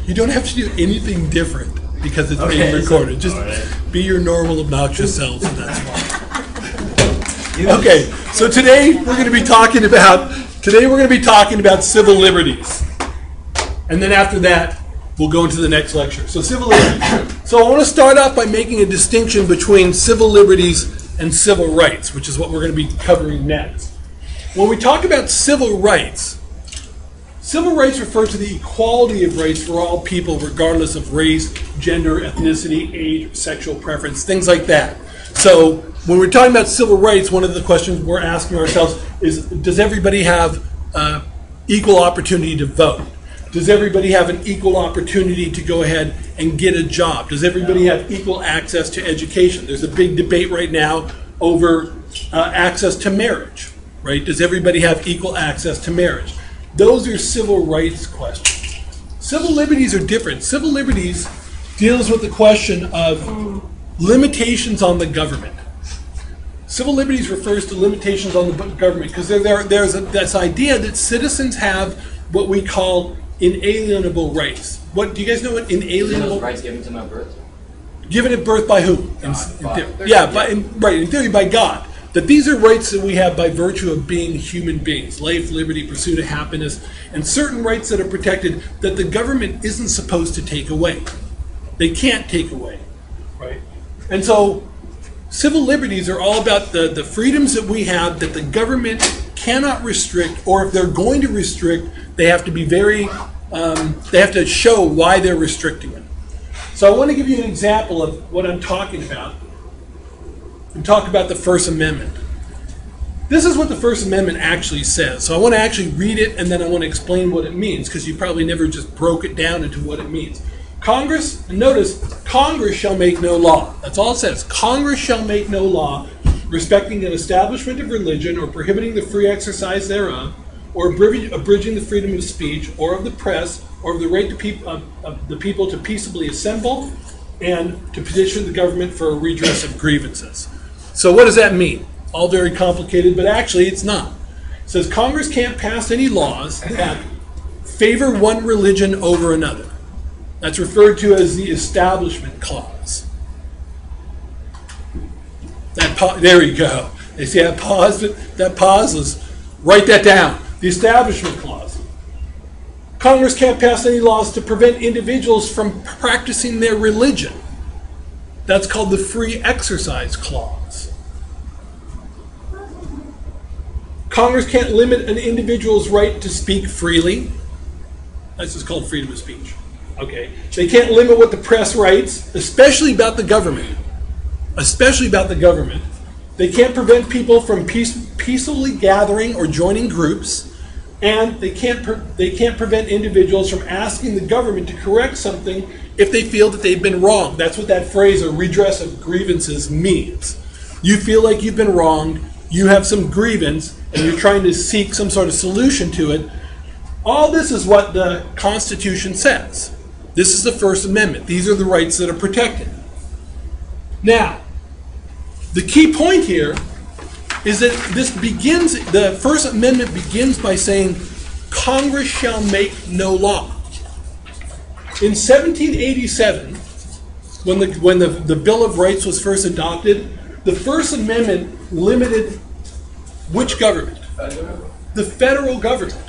You don't have to do anything different because it's being recorded. Just be your normal, obnoxious selves, and that's fine. Okay, so today we're going to be talking about civil liberties, and then after that we'll go into the next lecture. So civil liberties. So I want to start off by making a distinction between civil liberties and civil rights, which is what we're going to be covering next. When we talk about civil rights refer to the equality of rights for all people, regardless of race, gender, ethnicity, age, sexual preference, things like that. So when we're talking about civil rights, one of the questions we're asking ourselves is, does everybody have equal opportunity to vote? Does everybody have an equal opportunity to go ahead and get a job? Does everybody have equal access to education? There's a big debate right now over access to marriage, right? Does everybody have equal access to marriage? Those are civil rights questions. Civil liberties are different. Civil liberties deals with the question of limitations on the government. Civil liberties refers to limitations on the government because there's this idea that citizens have what we call inalienable rights. What do you guys know? What inalienable rights given to my birth? Given at birth by who? In theory by God. That these are rights that we have by virtue of being human beings. Life, liberty, pursuit of happiness, and certain rights that are protected that the government isn't supposed to take away. They can't take away, right? And so civil liberties are all about the freedoms that we have that the government cannot restrict, or if they're going to restrict, they have to be they have to show why they're restricting them. So I want to give you an example of what I'm talking about and talk about the First Amendment. This is what the First Amendment actually says. So I want to actually read it, and then I want to explain what it means, because you probably never just broke it down into what it means. Congress, and notice, Congress shall make no law. That's all it says. Congress shall make no law respecting an establishment of religion or prohibiting the free exercise thereof, or abridging the freedom of speech or of the press, or of the right of the people to peaceably assemble and to petition the government for a redress of grievances. So what does that mean? All very complicated, but actually it's not. It says Congress can't pass any laws that favor one religion over another. That's referred to as the Establishment Clause. There you go. You see that pause? That pause is, write that down. The Establishment Clause. Congress can't pass any laws to prevent individuals from practicing their religion. That's called the Free Exercise Clause. Congress can't limit an individual's right to speak freely. That's just called freedom of speech. Okay. They can't limit what the press writes, especially about the government. Especially about the government. They can't prevent people from peacefully gathering or joining groups. And they can't prevent individuals from asking the government to correct something if they feel that they've been wronged. That's what that phrase, a redress of grievances, means. You feel like you've been wronged, you have some grievance, and you're trying to seek some sort of solution to it. All this is what the Constitution says. This is the First Amendment. These are the rights that are protected. Now, the key point here is that the First Amendment begins by saying, Congress shall make no law. In 1787, when the Bill of Rights was first adopted, the First Amendment limited which government? The federal government.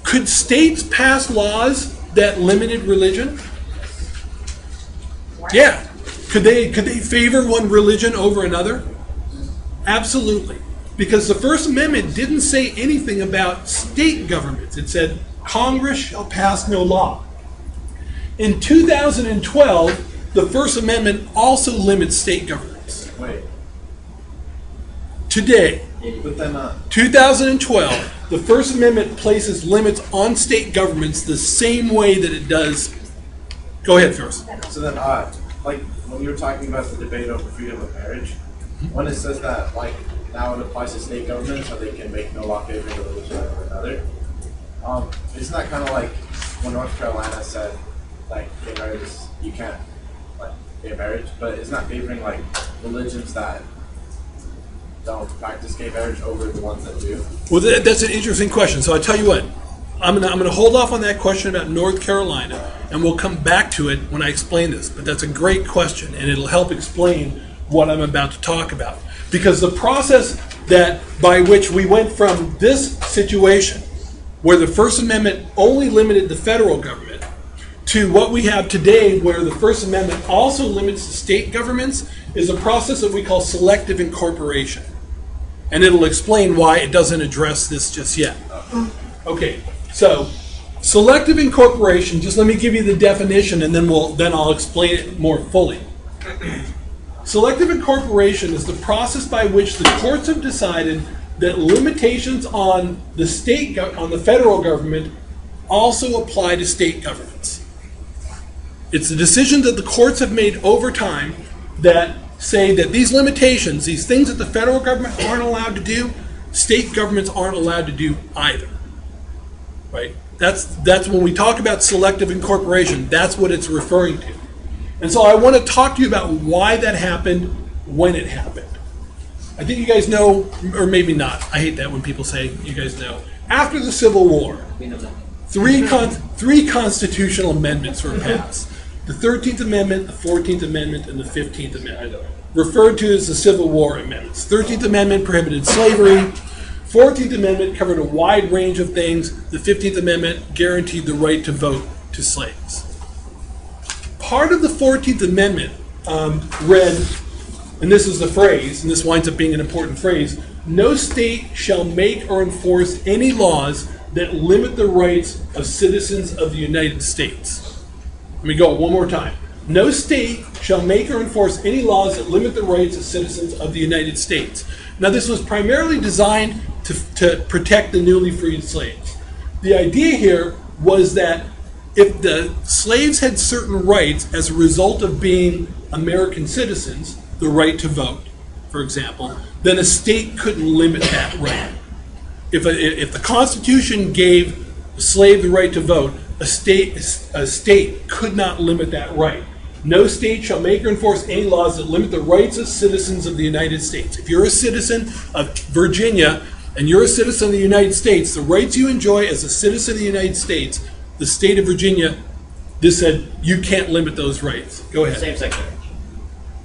Could states pass laws that limited religion? Yeah. Could they favor one religion over another? Absolutely. Because the First Amendment didn't say anything about state governments. It said, Congress shall pass no law. In 2012, the First Amendment also limits state governments. Wait. Today, but then, 2012, the First Amendment places limits on state governments the same way that it does. Go ahead, first. So then, like, when you were talking about the debate over freedom of marriage, when it says that, like, now it applies to state governments, so they can make no law favoring a religion over another, isn't that kind of like when North Carolina said, like, gay marriage, you can't, like, gay marriage, but it's not favoring, like, religions that don't practice gay marriage over the ones that do? Well, that's an interesting question. So I tell you what, I'm gonna hold off on that question about North Carolina, and we'll come back to it when I explain this. But that's a great question, and it'll help explain what I'm about to talk about. Because the process by which we went from this situation, where the First Amendment only limited the federal government, to what we have today, where the First Amendment also limits the state governments, is a process that we call selective incorporation. And it'll explain why it doesn't address this just yet. Okay, so selective incorporation, just let me give you the definition and then I'll explain it more fully. Selective incorporation is the process by which the courts have decided that limitations on the federal government also apply to state governments. It's a decision that the courts have made over time that say that these limitations, these things that the federal government aren't allowed to do, state governments aren't allowed to do either. Right? That's when we talk about selective incorporation, that's what it's referring to. And so I want to talk to you about why that happened, when it happened. I think you guys know, or maybe not. I hate that when people say you guys know. After the Civil War, three constitutional amendments were passed. The 13th Amendment, the 14th Amendment, and the 15th Amendment, referred to as the Civil War Amendments. 13th Amendment prohibited slavery. 14th Amendment covered a wide range of things. The 15th Amendment guaranteed the right to vote to slaves. Part of the 14th Amendment read, and this is the phrase, and this winds up being an important phrase, no state shall make or enforce any laws that limit the rights of citizens of the United States. Let me go one more time. No state shall make or enforce any laws that limit the rights of citizens of the United States. Now, this was primarily designed to protect the newly freed slaves. The idea here was that if the slaves had certain rights as a result of being American citizens, the right to vote, for example, then a state couldn't limit that right. If the Constitution gave a slave the right to vote, a state could not limit that right. No state shall make or enforce any laws that limit the rights of citizens of the United States. If you're a citizen of Virginia and you're a citizen of the United States, the rights you enjoy as a citizen of the United States, the state of Virginia, this said you can't limit those rights. Go ahead. Same-sex marriage.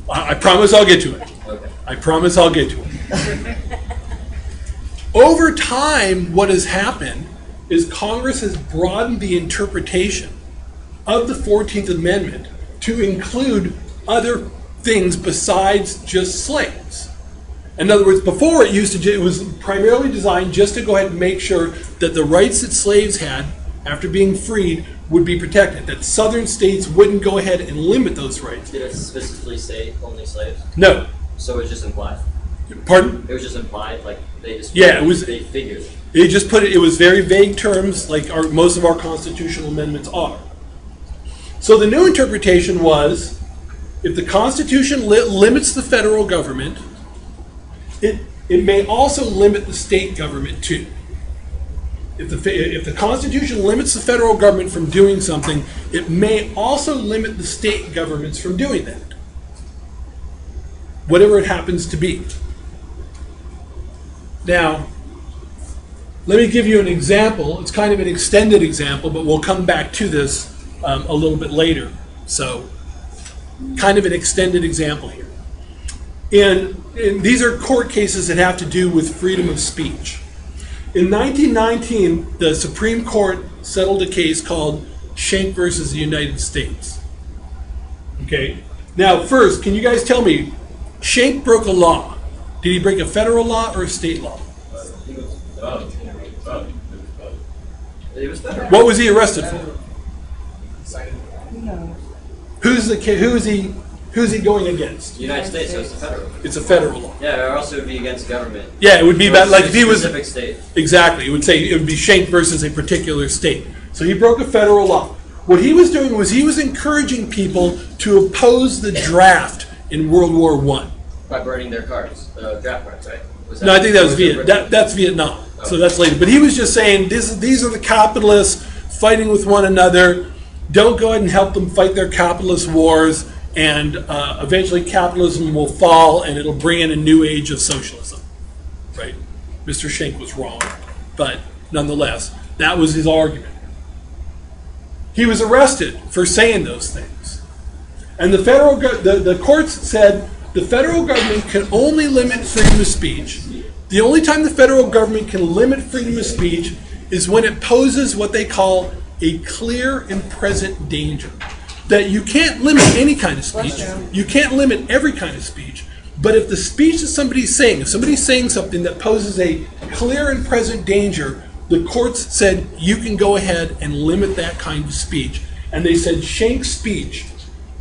I promise I'll get to it. Okay. I promise I'll get to it. Over time, what has happened is Congress has broadened the interpretation of the 14th Amendment to include other things besides just slaves. In other words, before it was primarily designed just to go ahead and make sure that the rights that slaves had after being freed would be protected, that southern states wouldn't go ahead and limit those rights. Did it specifically say only slaves? No. So it was just implied? Pardon? It was just implied, like they just they figured. They just put it was very vague terms, like most of our constitutional amendments are. So the new interpretation was, if the Constitution limits the federal government, it may also limit the state government too. If the Constitution limits the federal government from doing something, it may also limit the state governments from doing that, whatever it happens to be. Now, let me give you an example. It's kind of an extended example, but we'll come back to this a little bit later. So, kind of an extended example here. And these are court cases that have to do with freedom of speech. In 1919, the Supreme Court settled a case called Schenck versus the United States. Okay? Now, first, can you guys tell me, Schenck broke a law. Did he break a federal law or a state law? It was federal. What was he arrested for? No. Who's he going against? United States, so it's a federal. It's a federal law. Yeah, or also it would be against government. Yeah, it would be about like if he was specific state. Exactly. It would say it would be Schenck versus a particular state. So he broke a federal law. What he was doing was he was encouraging people to oppose the draft in World War I. By burning their cards, draft cards, right? No, I think that was that's Vietnam. Oh. So that's later. But he was just saying these are the capitalists fighting with one another. Don't go ahead and help them fight their capitalist wars, and eventually capitalism will fall, and it'll bring in a new age of socialism. Right? Mr. Schenck was wrong, but nonetheless, That was his argument. He was arrested for saying those things. And the courts said the federal government can only limit freedom of speech. The only time the federal government can limit freedom of speech is when it poses what they call a clear and present danger. That you can't limit any kind of speech. You can't limit every kind of speech. But if the speech that somebody's saying, if somebody's saying something that poses a clear and present danger, the courts said you can go ahead and limit that kind of speech. And they said Shank's speech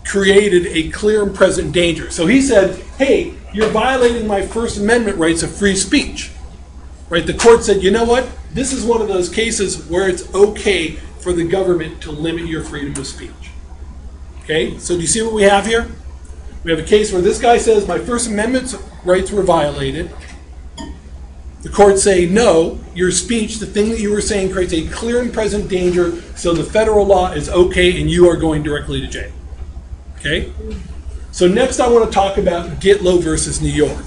created a clear and present danger. So he said, hey, you're violating my First Amendment rights of free speech. Right? The court said, you know what? This is one of those cases where it's okay for the government to limit your freedom of speech. Okay? So do you see what we have here? We have a case where this guy says my First Amendment rights were violated. The courts say, no, your speech, the thing that you were saying, creates a clear and present danger, so the federal law is okay and you are going directly to jail. Okay? So next I want to talk about Gitlow versus New York.